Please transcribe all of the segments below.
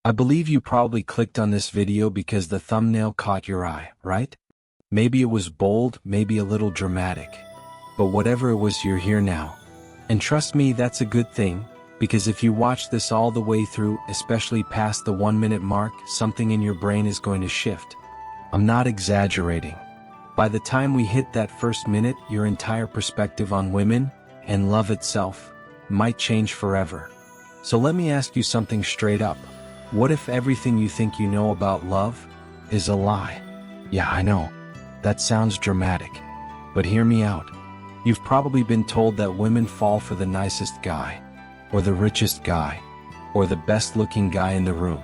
I believe you probably clicked on this video because the thumbnail caught your eye, right? Maybe it was bold, maybe a little dramatic. But whatever it was, you're here now. And trust me, that's a good thing, because if you watch this all the way through, especially past the 1-minute mark, something in your brain is going to shift. I'm not exaggerating. By the time we hit that first minute, your entire perspective on women, and love itself, might change forever. So let me ask you something straight up. What if everything you think you know about love is a lie? Yeah, I know. That sounds dramatic. But hear me out. You've probably been told that women fall for the nicest guy, or the richest guy, or the best-looking guy in the room.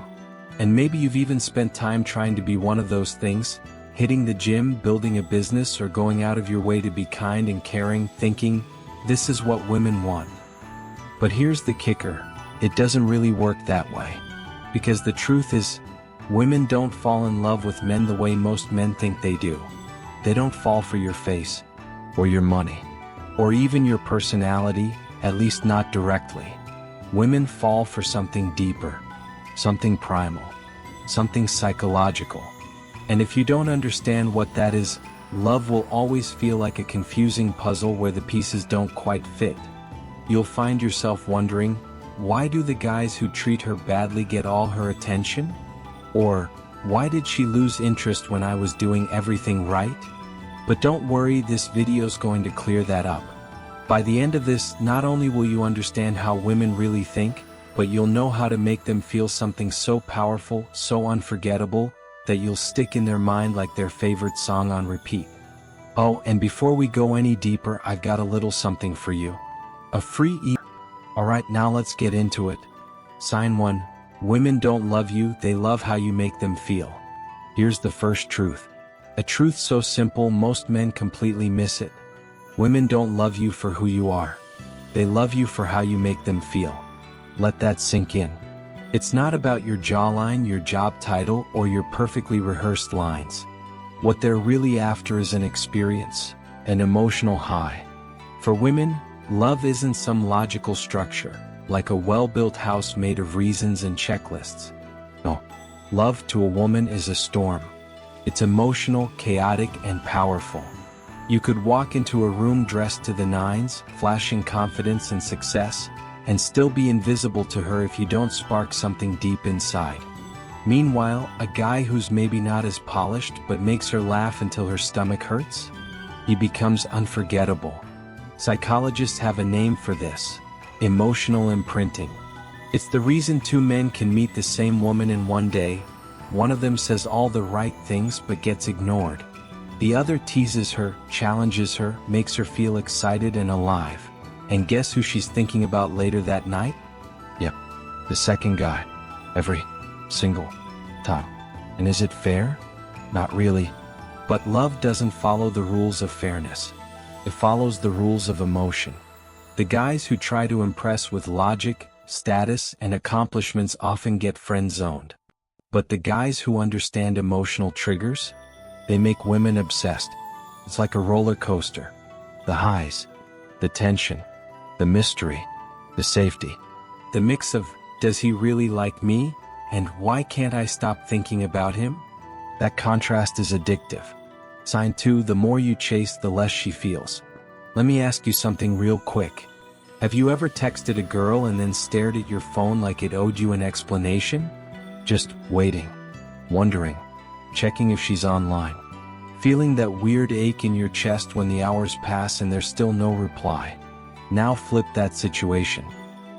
And maybe you've even spent time trying to be one of those things, hitting the gym, building a business, or going out of your way to be kind and caring, thinking, this is what women want. But here's the kicker. It doesn't really work that way. Because the truth is, women don't fall in love with men the way most men think they do. They don't fall for your face, or your money, or even your personality, at least not directly. Women fall for something deeper, something primal, something psychological. And if you don't understand what that is, love will always feel like a confusing puzzle where the pieces don't quite fit. You'll find yourself wondering, why do the guys who treat her badly get all her attention? Or, why did she lose interest when I was doing everything right? But don't worry, this video's going to clear that up. By the end of this, not only will you understand how women really think, but you'll know how to make them feel something so powerful, so unforgettable, that you'll stick in their mind like their favorite song on repeat. Oh, and before we go any deeper, I've got a little something for you. A free Alright, now let's get into it. Sign 1. Women don't love you, they love how you make them feel. Here's the first truth. A truth so simple most men completely miss it. Women don't love you for who you are. They love you for how you make them feel. Let that sink in. It's not about your jawline, your job title, or your perfectly rehearsed lines. What they're really after is an experience, an emotional high. For women, love isn't some logical structure, like a well-built house made of reasons and checklists. No, love to a woman is a storm. It's emotional, chaotic, and powerful. You could walk into a room dressed to the nines, flashing confidence and success, and still be invisible to her if you don't spark something deep inside. Meanwhile, a guy who's maybe not as polished but makes her laugh until her stomach hurts? He becomes unforgettable. Psychologists have a name for this: emotional imprinting. It's the reason two men can meet the same woman in one day. One of them says all the right things but gets ignored. The other teases her, challenges her, makes her feel excited and alive. And guess who she's thinking about later that night? Yep, the second guy. Every single time. And is it fair? Not really. But love doesn't follow the rules of fairness. It follows the rules of emotion. The guys who try to impress with logic, status, and accomplishments often get friend-zoned. But the guys who understand emotional triggers, they make women obsessed. It's like a roller coaster. The highs, the tension, the mystery, the safety. The mix of, does he really like me? And why can't I stop thinking about him? That contrast is addictive. Sign 2, the more you chase, the less she feels. Let me ask you something real quick. Have you ever texted a girl and then stared at your phone like it owed you an explanation? Just waiting, wondering, checking if she's online. Feeling that weird ache in your chest when the hours pass and there's still no reply. Now flip that situation.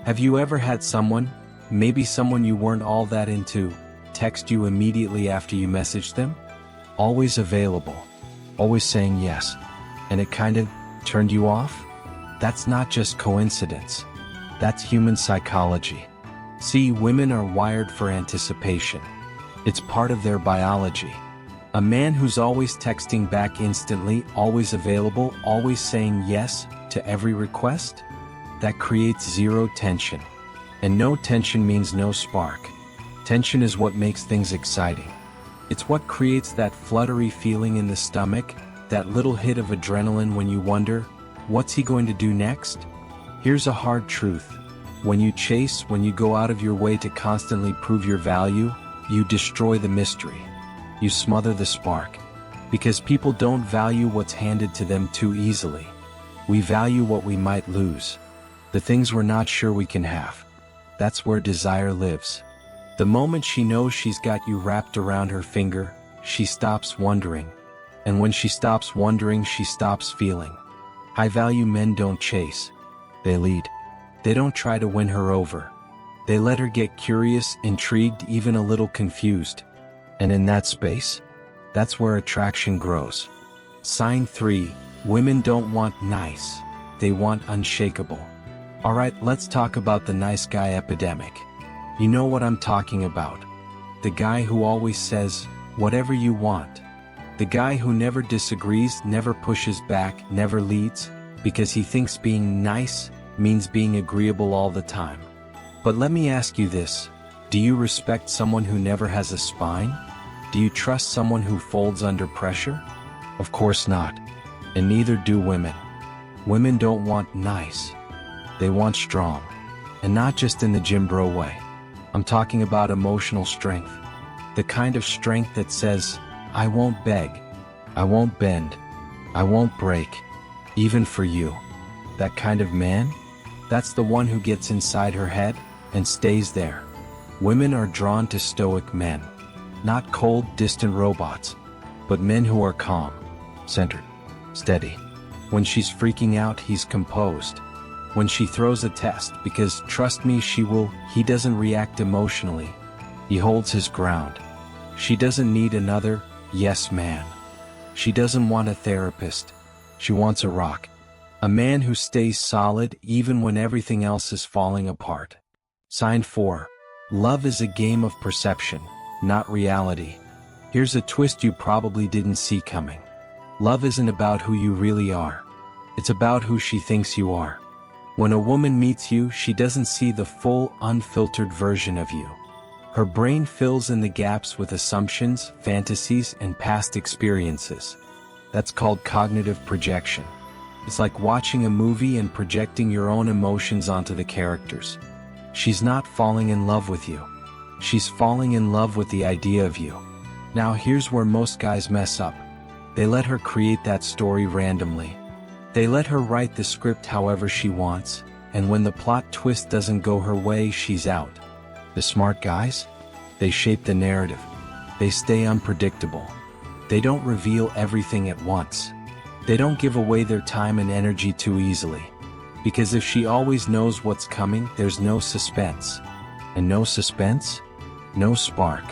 Have you ever had someone, maybe someone you weren't all that into, text you immediately after you messaged them? Always available. Always saying yes, and it kind of turned you off? That's not just coincidence. That's human psychology. See, women are wired for anticipation. It's part of their biology. A man who's always texting back instantly, always available, always saying yes to every request? That creates zero tension. And no tension means no spark. Tension is what makes things exciting. It's what creates that fluttery feeling in the stomach, that little hit of adrenaline when you wonder, what's he going to do next? Here's a hard truth. When you chase, when you go out of your way to constantly prove your value, you destroy the mystery. You smother the spark. Because people don't value what's handed to them too easily. We value what we might lose. The things we're not sure we can have. That's where desire lives. The moment she knows she's got you wrapped around her finger, she stops wondering. And when she stops wondering, she stops feeling. High-value men don't chase. They lead. They don't try to win her over. They let her get curious, intrigued, even a little confused. And in that space, that's where attraction grows. Sign 3. Women don't want nice. They want unshakable. Alright, let's talk about the nice guy epidemic. You know what I'm talking about. The guy who always says, whatever you want. The guy who never disagrees, never pushes back, never leads, because he thinks being nice means being agreeable all the time. But let me ask you this, do you respect someone who never has a spine? Do you trust someone who folds under pressure? Of course not. And neither do women. Women don't want nice. They want strong. And not just in the gym bro way. I'm talking about emotional strength. The kind of strength that says, I won't beg. I won't bend. I won't break. Even for you. That kind of man? That's the one who gets inside her head and stays there. Women are drawn to stoic men. Not cold, distant robots, but men who are calm, centered, steady. When she's freaking out, he's composed. When she throws a test, because trust me, she will, he doesn't react emotionally. He holds his ground. She doesn't need another yes man. She doesn't want a therapist. She wants a rock. A man who stays solid even when everything else is falling apart. Sign 4. Love is a game of perception, not reality. Here's a twist you probably didn't see coming. Love isn't about who you really are. It's about who she thinks you are. When a woman meets you, she doesn't see the full, unfiltered version of you. Her brain fills in the gaps with assumptions, fantasies, and past experiences. That's called cognitive projection. It's like watching a movie and projecting your own emotions onto the characters. She's not falling in love with you. She's falling in love with the idea of you. Now here's where most guys mess up. They let her create that story randomly. They let her write the script however she wants, and when the plot twist doesn't go her way, she's out. The smart guys? They shape the narrative. They stay unpredictable. They don't reveal everything at once. They don't give away their time and energy too easily. Because if she always knows what's coming, there's no suspense. And no suspense? No spark.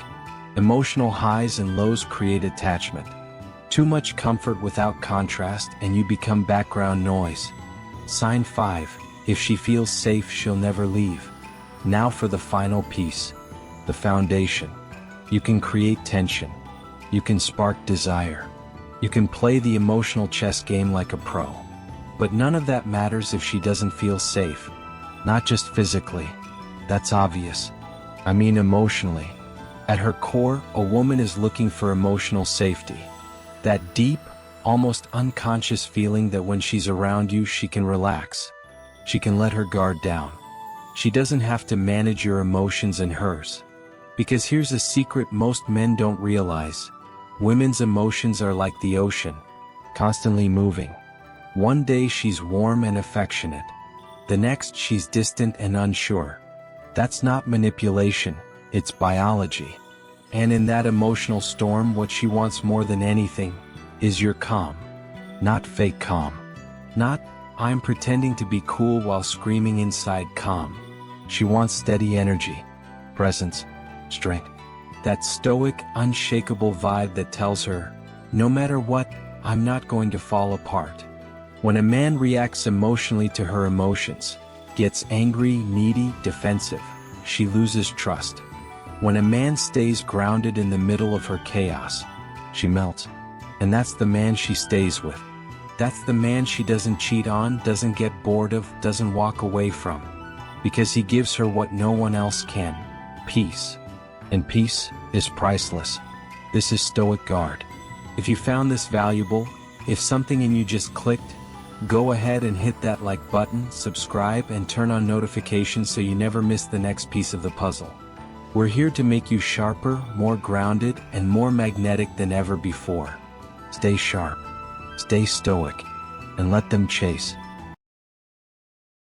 Emotional highs and lows create attachment. Too much comfort without contrast and you become background noise. Sign 5. If she feels safe, she'll never leave. Now for the final piece. The foundation. You can create tension. You can spark desire. You can play the emotional chess game like a pro. But none of that matters if she doesn't feel safe. Not just physically. That's obvious. I mean emotionally. At her core, a woman is looking for emotional safety. That deep, almost unconscious feeling that when she's around you, she can relax. She can let her guard down. She doesn't have to manage your emotions and hers. Because here's a secret most men don't realize. Women's emotions are like the ocean, constantly moving. One day she's warm and affectionate. The next she's distant and unsure. That's not manipulation, it's biology. And in that emotional storm, what she wants more than anything is your calm. Not fake calm. Not, I'm pretending to be cool while screaming inside calm. She wants steady energy, presence, strength. That stoic, unshakable vibe that tells her, no matter what, I'm not going to fall apart. When a man reacts emotionally to her emotions, gets angry, needy, defensive, she loses trust. When a man stays grounded in the middle of her chaos, she melts. And that's the man she stays with. That's the man she doesn't cheat on, doesn't get bored of, doesn't walk away from. Because he gives her what no one else can, peace. And peace is priceless. This is Stoic Guard. If you found this valuable, if something in you just clicked, Go ahead and hit that like button, subscribe, and turn on notifications so you never miss the next piece of the puzzle. We're here to make you sharper, more grounded, and more magnetic than ever before. Stay sharp, stay stoic, and let them chase.